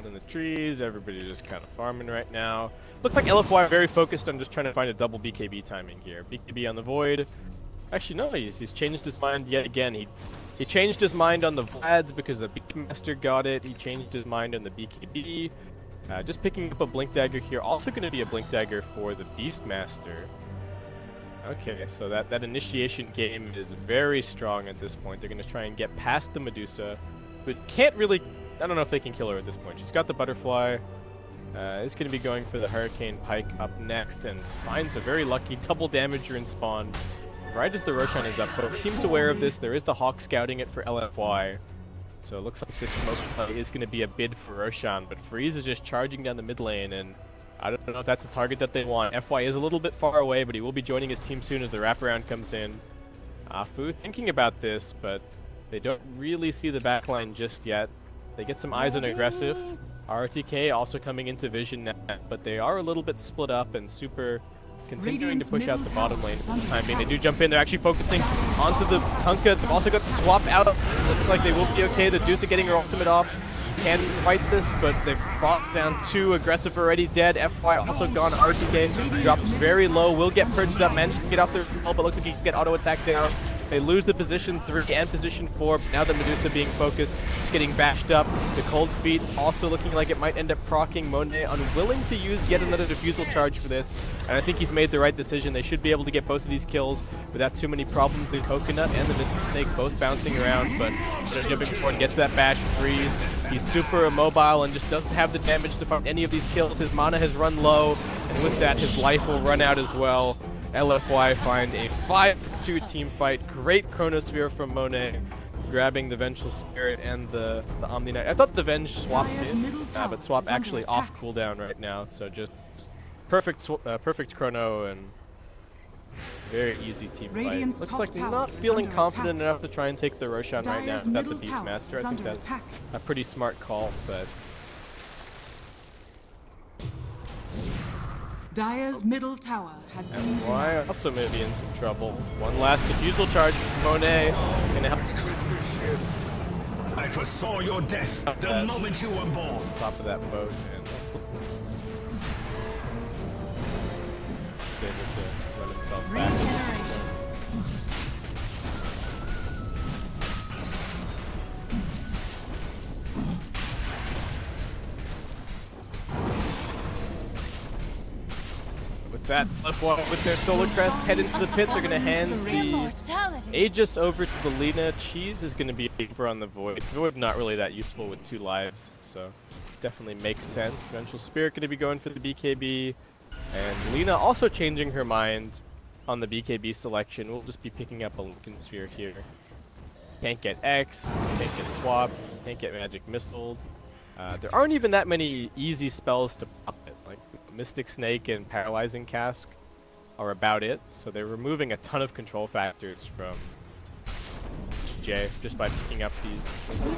In the trees, everybody just kind of farming right now. Looks like LFY are very focused on just trying to find a double BKB timing here. BKB on the Void. Actually, no, he's changed his mind yet again. He changed his mind on the Vlads because the Beastmaster got it. He changed his mind on the BKB. Just picking up a Blink Dagger here. Also going to be a Blink Dagger for the Beastmaster. Okay, so that initiation game is very strong at this point. They're going to try and get past the Medusa, but can't really... I don't know if they can kill her at this point. She's got the Butterfly. Is going to be going for the Hurricane Pike up next and finds a very lucky double damager in spawn right as the Roshan is up. But the team's aware of this. There is the Hawk scouting it for LFY. So it looks like this smoke play is going to be a bid for Roshan. But Freeze is just charging down the mid lane, and I don't know if that's the target that they want. FY is a little bit far away, but he will be joining his team soon as the wraparound comes in. Afu thinking about this, but they don't really see the backline just yet. They get some eyes on Aggressive. RTK also coming into vision now, but they are a little bit split up, and Super continuing to push out the bottom lane for the time being. They do jump in. They're actually focusing onto the Kunkka. They've also got the swap out. Looks like they will be okay. The Dusa getting her ultimate off. Can fight this, but they've fought down 2. Aggressive already dead. FY also gone. RTK drops very low. Will get purged up. Manages to get off their wall, but looks like he can get auto attack down. They lose the position 3 and position 4. But now the Medusa being focused, just getting bashed up. The Cold Feet also looking like it might end up proccing. Monet unwilling to use yet another defusal charge for this. And I think he's made the right decision. They should be able to get both of these kills without too many problems. The Coconut and the Mr. Snake both bouncing around, but jumping forward gets that bash Freeze. He's super immobile and just doesn't have the damage to find any of these kills. His mana has run low, and with that his life will run out as well. LFY find a 5-2 team fight. Great Chronosphere from Monet. grabbing the Vengeful Spirit and the Omni Knight. I thought the Venge swapped it, but swap actually off cooldown right now, so just perfect chrono and very easy team fight. Looks like not feeling confident enough to try and take the Roshan right now without the Beastmaster. I think that's a pretty smart call, but Dire's middle tower has been Why also may be in some trouble. One last defusal charge from Monet. Gonna help. I foresaw your death the moment you were born. Top of that boat and able to run himself back. That F1 with their Solar Crest head into the pit. They're gonna hand the Aegis over to the Lina. Cheese is gonna be over on the Void. Void not really that useful with 2 lives, so definitely makes sense. Vengeful Spirit gonna be going for the BKB, and Lina also changing her mind on the BKB selection. We'll just be picking up a Lincoln Sphere here. Can't get X, can't get swapped, can't get Magic Missiled. There aren't even that many easy spells to pop it. Like Mystic Snake and Paralyzing Cask are about it, so they're removing a ton of control factors from VGJ just by picking up these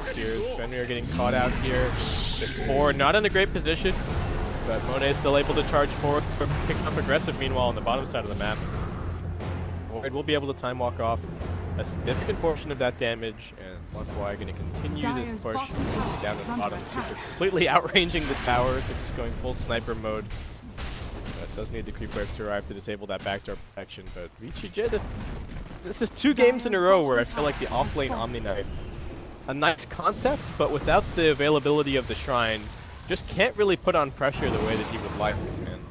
spheres. Fenrir getting caught out here. There's 4 not in a great position, but Monet is still able to charge forward, picking up aggressive meanwhile on the bottom side of the map. Void will be able to time walk off a significant portion of that damage, and F1 going to continue this push down to the bottom. Super completely outranging the tower, so just going full sniper mode. That does need the creep wave to arrive to disable that backdoor protection, but VGJ, this is 2 games in a row where I feel like the offlane Omni Knight, a nice concept, but without the availability of the Shrine, just can't really put on pressure the way that he would like, and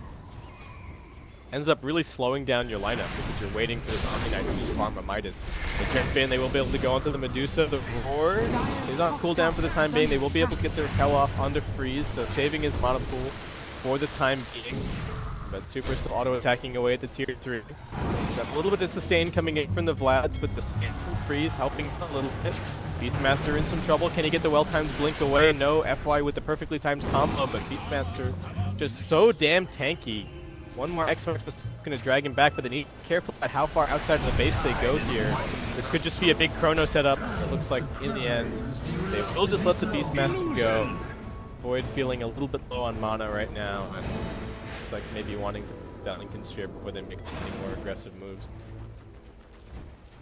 ends up really slowing down your lineup because you're waiting for this Omni Knight to just farm a Midas. They can't spin, they will be able to go onto the Medusa. The Roar is on cooldown for the time being. They will be able to get their Repel off onto Freeze, so saving his mana pool for the time being. But Super still auto-attacking away at the tier 3. Got a little bit of sustain coming in from the Vlads, but the scan from Freeze helping a little bit. Beastmaster in some trouble. Can he get the well-timed blink away? No. FY with the perfectly timed combo, but Beastmaster just so damn tanky. One more X-Mark is going to drag him back, but they need to be careful at how far outside of the base they go here. This could just be a big chrono setup. It looks like in the end, they will just let the Beastmaster go. Void feeling a little bit low on mana right now, and like maybe wanting to down Lincoln Sphere before they make too many more aggressive moves.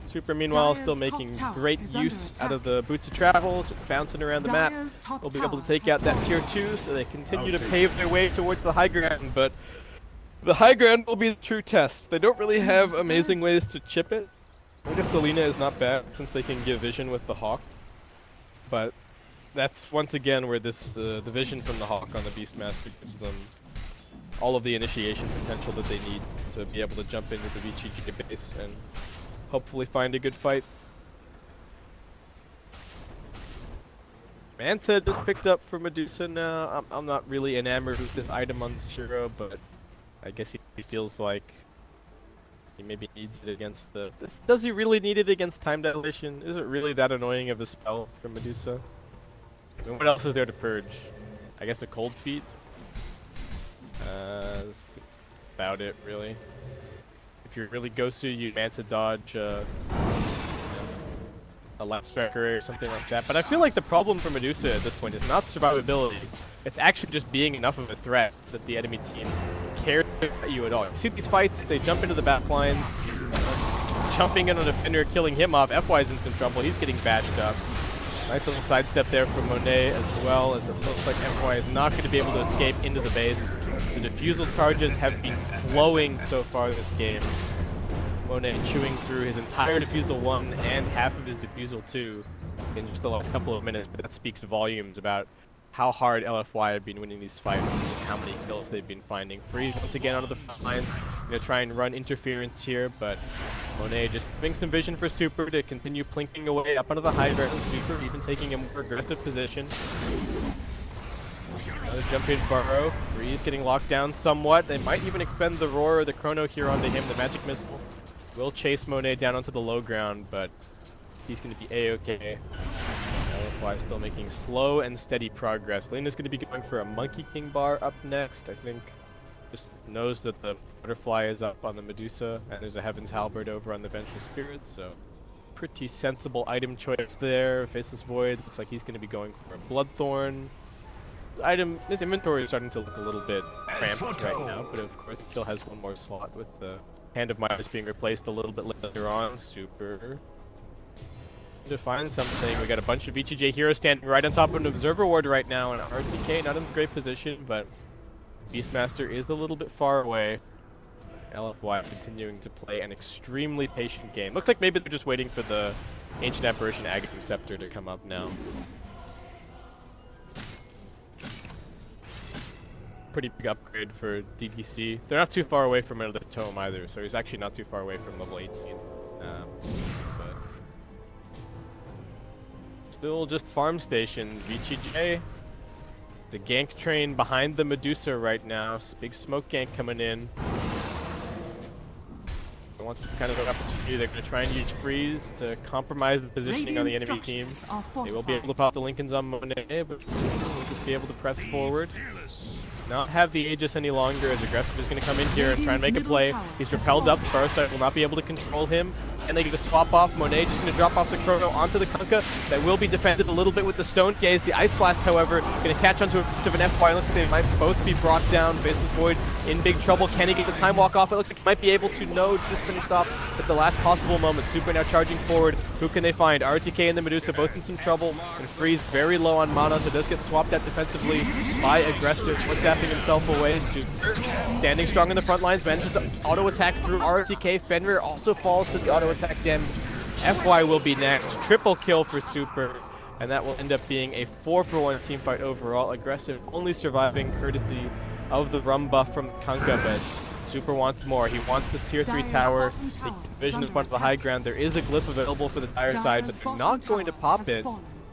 Super meanwhile still making great use out of the boot to travel, just bouncing around the map. They'll be able to take out that tier 2, so they continue to pave their way towards the high ground, but the high ground will be the true test. They don't really have amazing ways to chip it. I guess the Lina is not bad since they can give vision with the Hawk, but that's once again where the vision from the Hawk on the Beastmaster gives them all of the initiation potential that they need to be able to jump into the VGJ base and hopefully find a good fight. Manta just picked up for Medusa now. I'm not really enamored with this item on this hero, but I guess he feels like he maybe needs it against the... Does he really need it against Time Dilation? Is it really that annoying of a spell for Medusa? I mean, what else is there to purge? I guess a Cold Feet? That's about it, really. If you're really Gosu, you Manta dodge a Lap Striker or something like that. But I feel like the problem for Medusa at this point is not survivability. It's actually just being enough of a threat that the enemy team cares about you at all. You see these fights, they jump into the back lines, jumping in on a defender, killing him off. FY's in some trouble, he's getting bashed up. Nice little sidestep there from Monet as well, as it looks like FY is not going to be able to escape into the base. The defusal charges have been flowing so far this game. Monet chewing through his entire defusal 1 and half of his defusal 2 in just the last couple of minutes, but that speaks volumes about how hard LFY have been winning these fights and how many kills they've been finding. Freeze once again onto the front line, gonna try and run interference here, but Monet just giving some vision for Super to continue plinking away up onto the high ground. Super even taking a more aggressive position. Another jump in burrow. Freeze getting locked down somewhat. They might even expend the Roar or the Chrono here onto him. The Magic Missile will chase Monet down onto the low ground, but he's going to be A-okay. LFY still making slow and steady progress. Lena's going to be going for a Monkey King bar up next. I think just knows that the Butterfly is up on the Medusa, and there's a Heaven's Halberd over on the Vengeful Spirit, so pretty sensible item choice there. Faceless Void looks like he's going to be going for a Bloodthorn. His inventory is starting to look a little bit cramped right now, but of course he still has one more slot with the Hand of Midas being replaced a little bit later on. Super. To find something, we got a bunch of VGJ heroes standing right on top of an Observer Ward right now, and RTK not in a great position, but Beastmaster is a little bit far away. LFY continuing to play an extremely patient game. Looks like maybe they're just waiting for the Ancient Apparition Aghanim Scepter to come up now. Pretty big upgrade for DDC. They're not too far away from another tome either, so he's actually not too far away from level 18. But still just farm station. VGJ. The gank train behind the Medusa right now. Big smoke gank coming in. Wants kind of an opportunity. They're going to try and use freeze to compromise the positioning on the enemy team. They will be able to pop the Lincolns on Monet, but we'll just be able to press forward. Not have the Aegis any longer, as Aggressive is going to come in here and try and make a play. He's repelled up first, I will not be able to control him. And they get to swap off. Monet just going to drop off the Chrono onto the Kunkka. That will be defended a little bit with the Stone Gaze. The Ice Blast, however, going to catch onto a bit of an FY. Looks like they might both be brought down. Faceless Void in big trouble. Can he get the Time Walk off? It looks like he might be able to. No, just finished off at the last possible moment. Super now charging forward. Who can they find? RTK and the Medusa both in some trouble. And Freeze very low on mana, so does get swapped at defensively by Aggressive. One-tapping himself away. Super standing strong in the front lines. Manages to auto-attack through RTK. Fenrir also falls to the auto-attack damage. FY will be next. Triple kill for Super. And that will end up being a 4-for-1 team fight overall. Aggressive only surviving courtesy of the rum buff from Kunkka, but Super wants more. He wants this tier 3 tower. The vision in front of the high ground. There is a glyph available for the Dire side, but they're not going to pop it.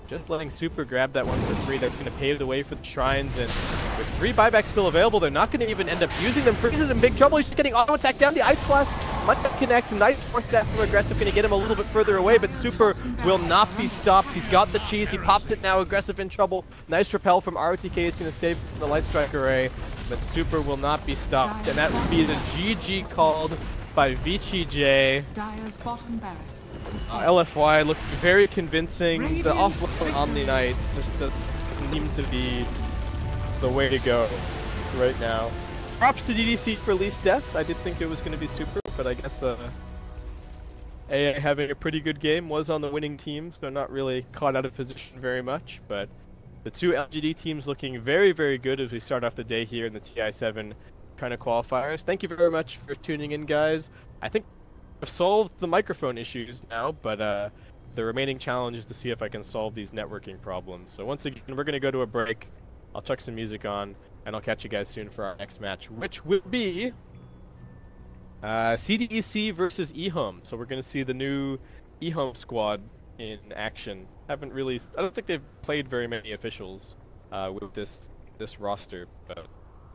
Just letting Super grab that 1 for 3. That's going to pave the way for the shrines, and with 3 buybacks still available, they're not going to even end up using them. Freeze is in big trouble. He's just getting auto attack down. The Ice Blast might not connect. Nice force that from Aggressive, going to get him a little bit further away, but Super will not be stopped. He's got the cheese. He popped it now. Aggressive in trouble. Nice repel from RTK is going to save the Light Strike Array, but Super will not be stopped, and that will be the GG called by VGJ. Dire's bottom barracks. LFY looked very convincing. The offline Omni Knight just doesn't seem to be the way to go right now. Props to DDC for least deaths. I did think it was going to be Super, but I guess AA having a pretty good game was on the winning team, so not really caught out of position very much. But the two LGD teams looking very, very good as we start off the day here in the Ti7 China qualifiers. Thank you very much for tuning in, guys. I think I've solved the microphone issues now, but the remaining challenge is to see if I can solve these networking problems. So once again, we're going to go to a break. I'll chuck some music on, and I'll catch you guys soon for our next match, which will be CDEC versus eHome. So we're going to see the new eHome squad in action. I don't think they've played very many officials with this roster, but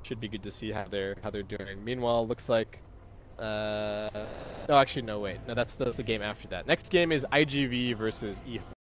should be good to see how they're doing. Meanwhile, looks like no, actually, no, wait. No, that's the game after that. Next game is IGV versus eHome.